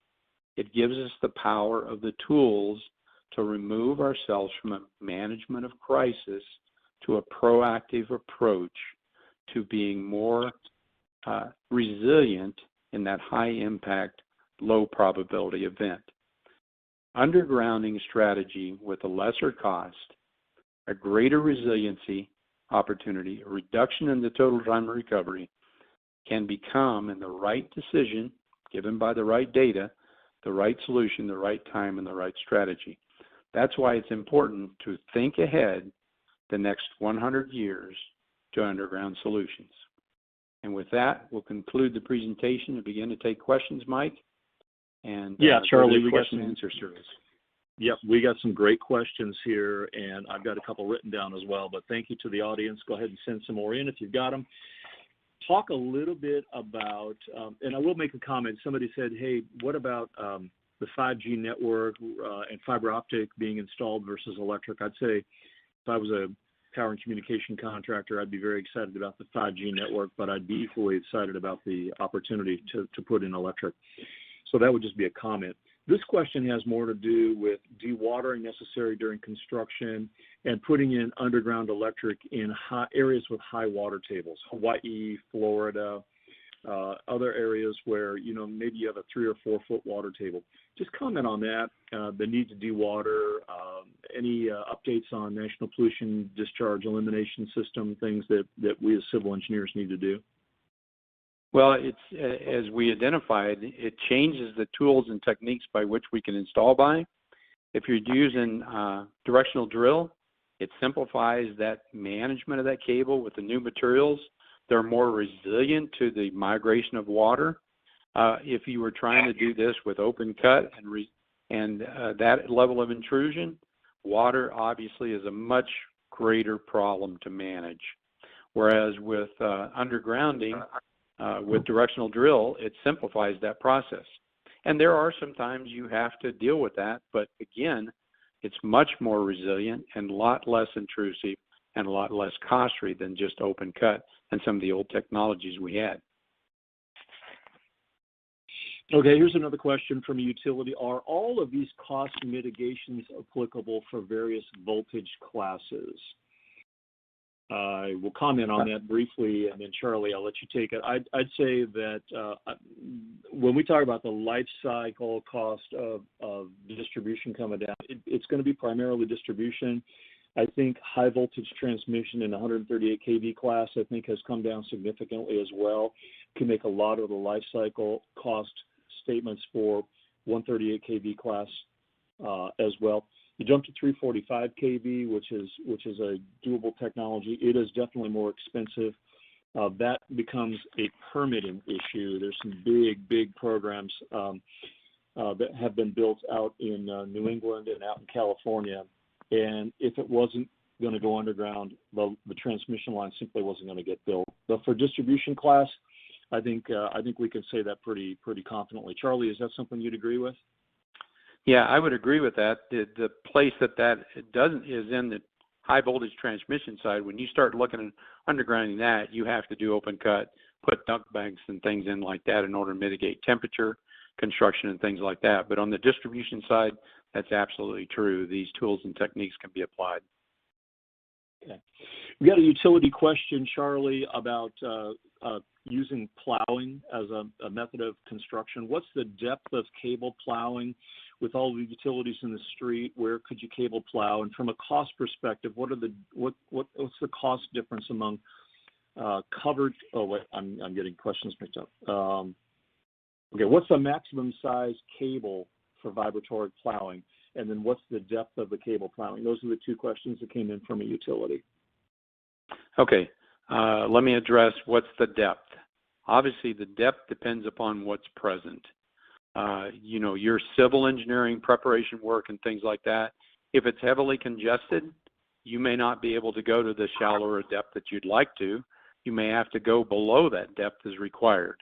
it gives us the power of the tools to remove ourselves from a management of crisis to a proactive approach to being more resilient in that high impact, low probability event. Undergrounding strategy with a lesser cost, a greater resiliency opportunity, a reduction in the total time of recovery can become, in the right decision, given by the right data, the right solution, the right time, and the right strategy. That's why it's important to think ahead the next 100 years to underground solutions. And with that, we'll conclude the presentation and begin to take questions, Mike. And yeah, Charlie, we got question and answer service. Yep, we got some great questions here, and I've got a couple written down as well. But thank you to the audience. Go ahead and send some more in if you've got them. Talk a little bit about, and I will make a comment. Somebody said, "Hey, what about the 5G network and fiber optic being installed versus electric?" I'd say, if I was a power and communication contractor, I'd be very excited about the 5G network, but I'd be equally excited about the opportunity to put in electric. So that would just be a comment. This question has more to do with dewatering necessary during construction and putting in underground electric in areas with high water tables, Hawaii, Florida, other areas where, maybe you have a 3 or 4 foot water table. Just comment on that, the need to dewater, any updates on National Pollution Discharge Elimination System, things that we as civil engineers need to do. Well, it's, as we identified, it changes the tools and techniques by which we can install by. If you're using directional drill, it simplifies that management of that cable with the new materials. They're more resilient to the migration of water. If you were trying to do this with open cut and that level of intrusion, water obviously is a much greater problem to manage. Whereas with undergrounding, with directional drill, it simplifies that process. And there are some times you have to deal with that, but again, it's much more resilient and a lot less intrusive and a lot less costly than just open cut and some of the old technologies we had. Okay, here's another question from a utility. Are all of these cost mitigations applicable for various voltage classes? I will comment on that briefly, and then Charlie, I'll let you take it. I'd say that when we talk about the life cycle cost of distribution coming down, it's going to be primarily distribution. I think high voltage transmission in the 138 kV class, I think, has come down significantly as well. Can make a lot of the life cycle cost statements for 138 kV class as well. You jump to 345 kV, which is a doable technology. It is definitely more expensive. That becomes a permitting issue. There's some big programs that have been built out in New England and out in California. And if it wasn't going to go underground, the transmission line simply wasn't going to get built. But for distribution class, I think we can say that pretty confidently. Charlie, is that something you'd agree with? Yeah, I would agree with that. The place that it doesn't is in the high voltage transmission side. When you start looking at undergrounding that, you have to do open cut, put duct banks and things in like that in order to mitigate temperature, construction, and things like that. But on the distribution side, that's absolutely true. These tools and techniques can be applied. Okay. We got a utility question, Charlie, about using plowing as a method of construction. What's the depth of cable plowing with all the utilities in the street? Where could you cable plow? And from a cost perspective, what's the cost difference among covered? Oh wait, I'm getting questions mixed up. Okay, what's the maximum size cable for vibratory plowing? And then what's the depth of the cable plowing? Those are the two questions that came in from a utility. Okay, let me address what's the depth. Obviously, the depth depends upon what's present. Your civil engineering preparation work and things like that, if it's heavily congested, you may not be able to go to the shallower depth that you'd like to. You may have to go below that depth as required.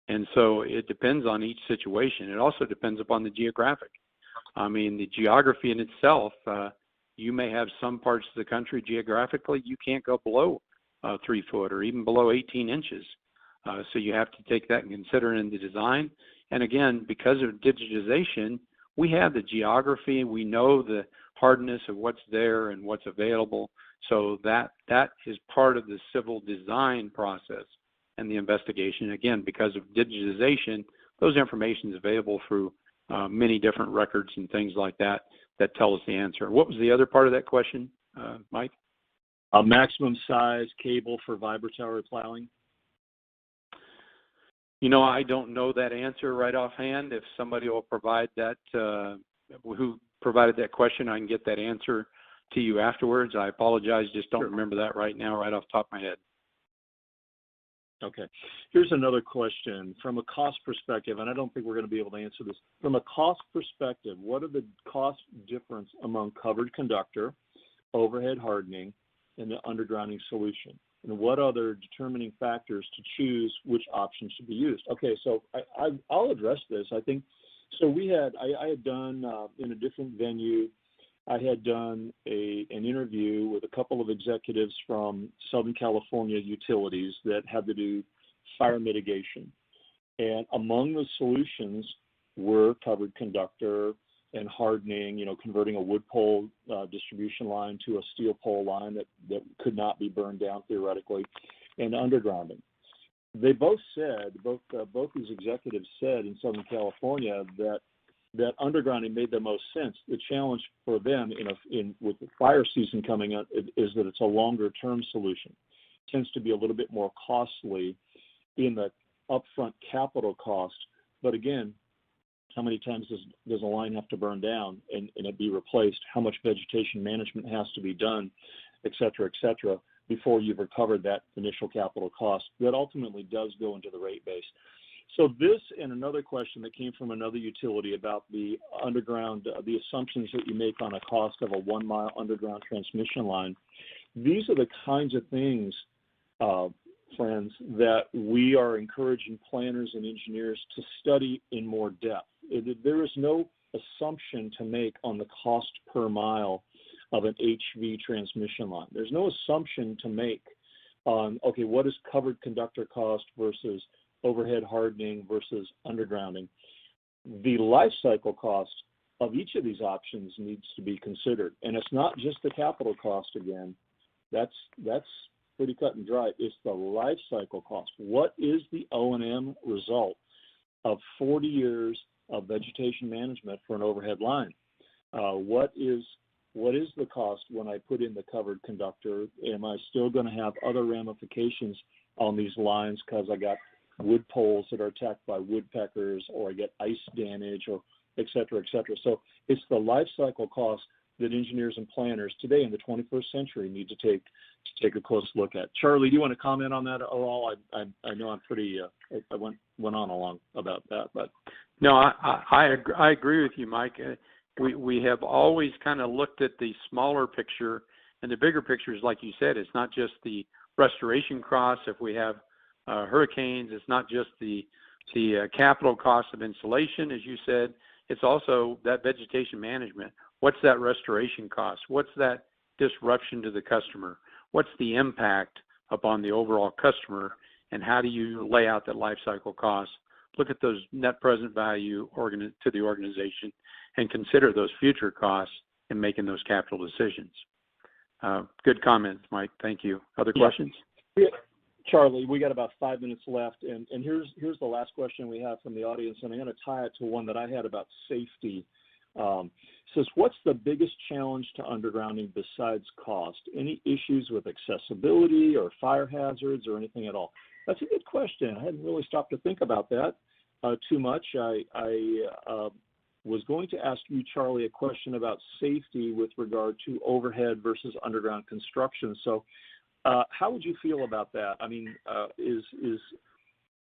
And so it depends on each situation. It also depends upon the geographic. I mean, the geography in itself, you may have some parts of the country geographically, you can't go below 3 foot or even below 18 inches. So you have to take that and consider in the design. And again, because of digitization, we have the geography, we know the hardness of what's there and what's available. So that is part of the civil design process and the investigation. Again, because of digitization, those information is available through many different records and things like that tell us the answer. What was the other part of that question, Mike? A maximum size cable for vibratory plowing? I don't know that answer right offhand. If somebody will provide that, who provided that question, I can get that answer to you afterwards. I apologize, just don't remember that right now, right off the top of my head. Okay. Here's another question. From a cost perspective, and I don't think we're going to be able to answer this. From a cost perspective, what are the cost difference among covered conductor, overhead hardening, and the undergrounding solution? And what other determining factors to choose which option should be used? Okay, so I'll address this. I think, so I had done, in a different venue, I had done an interview with a couple of executives from Southern California utilities that had to do fire mitigation. And among the solutions were covered conductor and hardening, converting a wood pole distribution line to a steel pole line that could not be burned down theoretically, and undergrounding. They both said, both these executives said in Southern California that undergrounding made the most sense. The challenge for them with the fire season coming up is that it's a longer term solution. It tends to be a little bit more costly in the upfront capital cost. But again, how many times does a line have to burn down and it be replaced? How much vegetation management has to be done, et cetera, before you've recovered that initial capital cost that ultimately does go into the rate base. So this and another question that came from another utility about the underground, the assumptions that you make on a cost of a 1 mile underground transmission line. These are the kinds of things, friends, that we are encouraging planners and engineers to study in more depth. There is no assumption to make on the cost per mile of an HV transmission line. There's no assumption to make on, okay, what is covered conductor cost versus overhead hardening versus undergrounding. The life cycle cost of each of these options needs to be considered. And it's not just the capital cost again. That's pretty cut and dry. It's the life cycle cost. What is the O&M result of 40 years of vegetation management for an overhead line? What is the cost when I put in the covered conductor? Am I still going to have other ramifications on these lines because I got wood poles that are attacked by woodpeckers, or I get ice damage, or et cetera, et cetera? So it's the life cycle cost that engineers and planners today in the 21st century need to take a close look at. Charlie, do you want to comment on that at all? I know I'm pretty I went on along about that, but no, I agree with you, Mike. We have always kind of looked at the smaller picture, and the bigger picture is, like you said, it's not just the restoration costs if we have hurricanes. It's not just the capital cost of insulation, as you said. It's also that vegetation management. What's that restoration cost? What's that disruption to the customer? What's the impact upon the overall customer? And how do you lay out that life cycle cost? Look at those net present value to the organization and consider those future costs in making those capital decisions. Good comments, Mike. Thank you. Other questions? Yeah. Charlie, we got about 5 minutes left, and here's the last question we have from the audience, and I'm going to tie it to one that I had about safety. Says, what's the biggest challenge to undergrounding besides cost? Any issues with accessibility or fire hazards or anything at all? That's a good question. I hadn't really stopped to think about that too much. I was going to ask you, Charlie, a question about safety with regard to overhead versus underground construction. So how would you feel about that? I mean,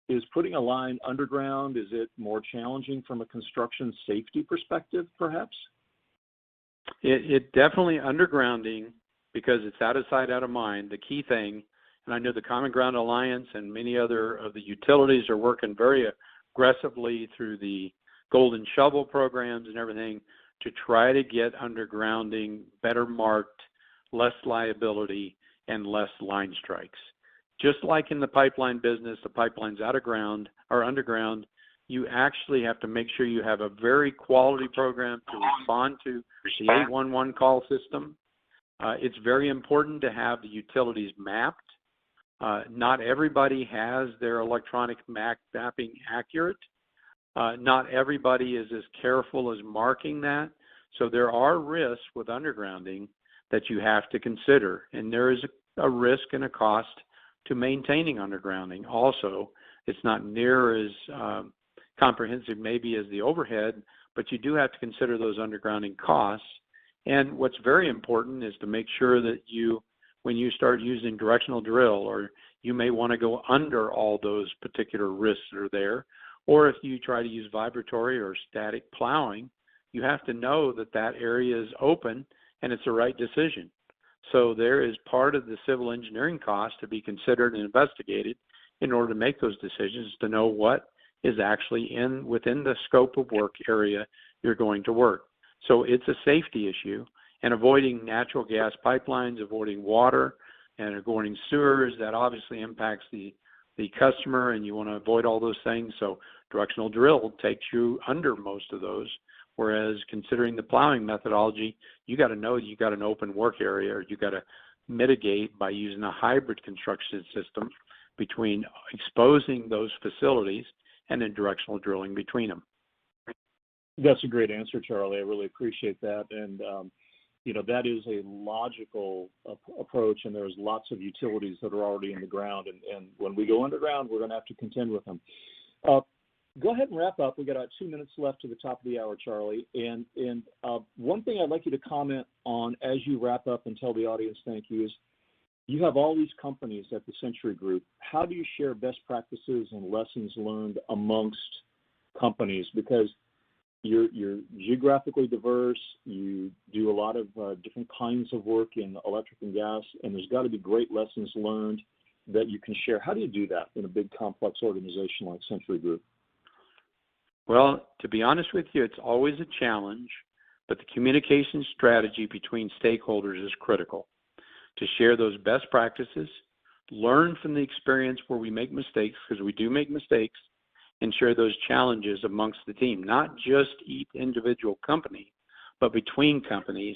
is putting a line underground, is it more challenging from a construction safety perspective, perhaps? It definitely undergrounding, because it's out of sight, out of mind. The key thing, and I know the Common Ground Alliance and many other of the utilities are working very aggressively through the Golden Shovel programs and everything to try to get undergrounding better marked, less liability, and less line strikes. Just like in the pipeline business, the pipelines out of ground or underground, you actually have to make sure you have a very quality program to respond to the 811 call system. It's very important to have the utilities mapped. Not everybody has their electronic mapping accurate. Not everybody is as careful as marking that. So there are risks with undergrounding that you have to consider. And there is a risk and a cost to maintaining undergrounding. Also, it's not near as comprehensive maybe as the overhead, but you do have to consider those undergrounding costs. And what's very important is to make sure that when you start using directional drill, or you may want to go under all those particular risks that are there, or if you try to use vibratory or static plowing, you have to know that that area is open and it's the right decision. So there is part of the civil engineering cost to be considered and investigated in order to make those decisions, to know what is actually within the scope of work area you're going to work. So it's a safety issue, and avoiding natural gas pipelines, avoiding water, and avoiding sewers, that obviously impacts the customer, and you want to avoid all those things. So directional drill takes you under most of those, whereas considering the plowing methodology, you got to know you got an open work area, or you got to mitigate by using a hybrid construction system between exposing those facilities and then directional drilling between them. That's a great answer, Charlie. I really appreciate that. And, that is a logical approach, and there's lots of utilities that are already in the ground. And when we go underground, we're going to have to contend with them. Go ahead and wrap up. We got about 2 minutes left to the top of the hour, Charlie. And one thing I'd like you to comment on as you wrap up and tell the audience thank you is, you have all these companies at the Centuri Group. How do you share best practices and lessons learned amongst companies? Because you're geographically diverse, you do a lot of different kinds of work in electric and gas, and there's got to be great lessons learned that you can share. How do you do that in a big, complex organization like Centuri Group? Well, to be honest with you, it's always a challenge, but the communication strategy between stakeholders is critical. To share those best practices, learn from the experience where we make mistakes, because we do make mistakes, and share those challenges amongst the team, not just each individual company, but between companies.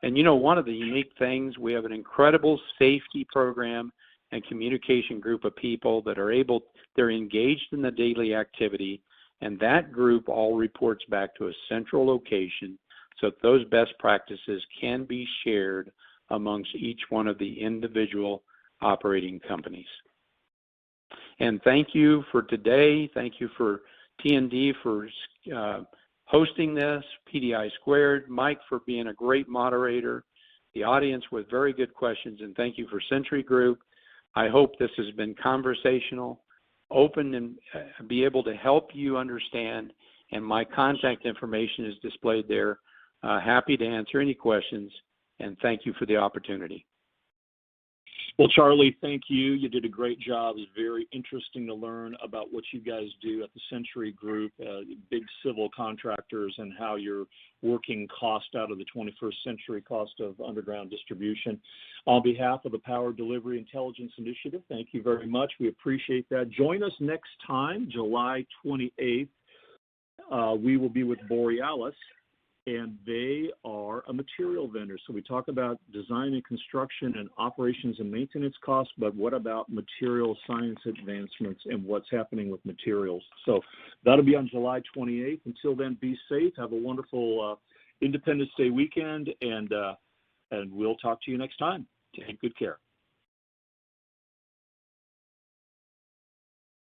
And one of the unique things, we have an incredible safety program and communication group of people that they're engaged in the daily activity, and that group all reports back to a central location so that those best practices can be shared amongst each one of the individual operating companies. And thank you for today. Thank you for TND for hosting this, PDI Squared, Mike for being a great moderator, the audience with very good questions, and thank you for Centuri Group. I hope this has been conversational, open, and be able to help you understand, and my contact information is displayed there. Happy to answer any questions, and thank you for the opportunity. Well, Charlie, thank you. You did a great job. It's very interesting to learn about what you guys do at the Centuri Group, big civil contractors, and how you're working cost out of the 21st century, cost of underground distribution. On behalf of the Power Delivery Intelligence Initiative, thank you very much. We appreciate that. Join us next time, July 28th. We will be with Borealis, and they are a material vendor. So we talk about design and construction and operations and maintenance costs, but what about material science advancements and what's happening with materials? So that'll be on July 28th. Until then, be safe. Have a wonderful Independence Day weekend, and we'll talk to you next time. Take good care.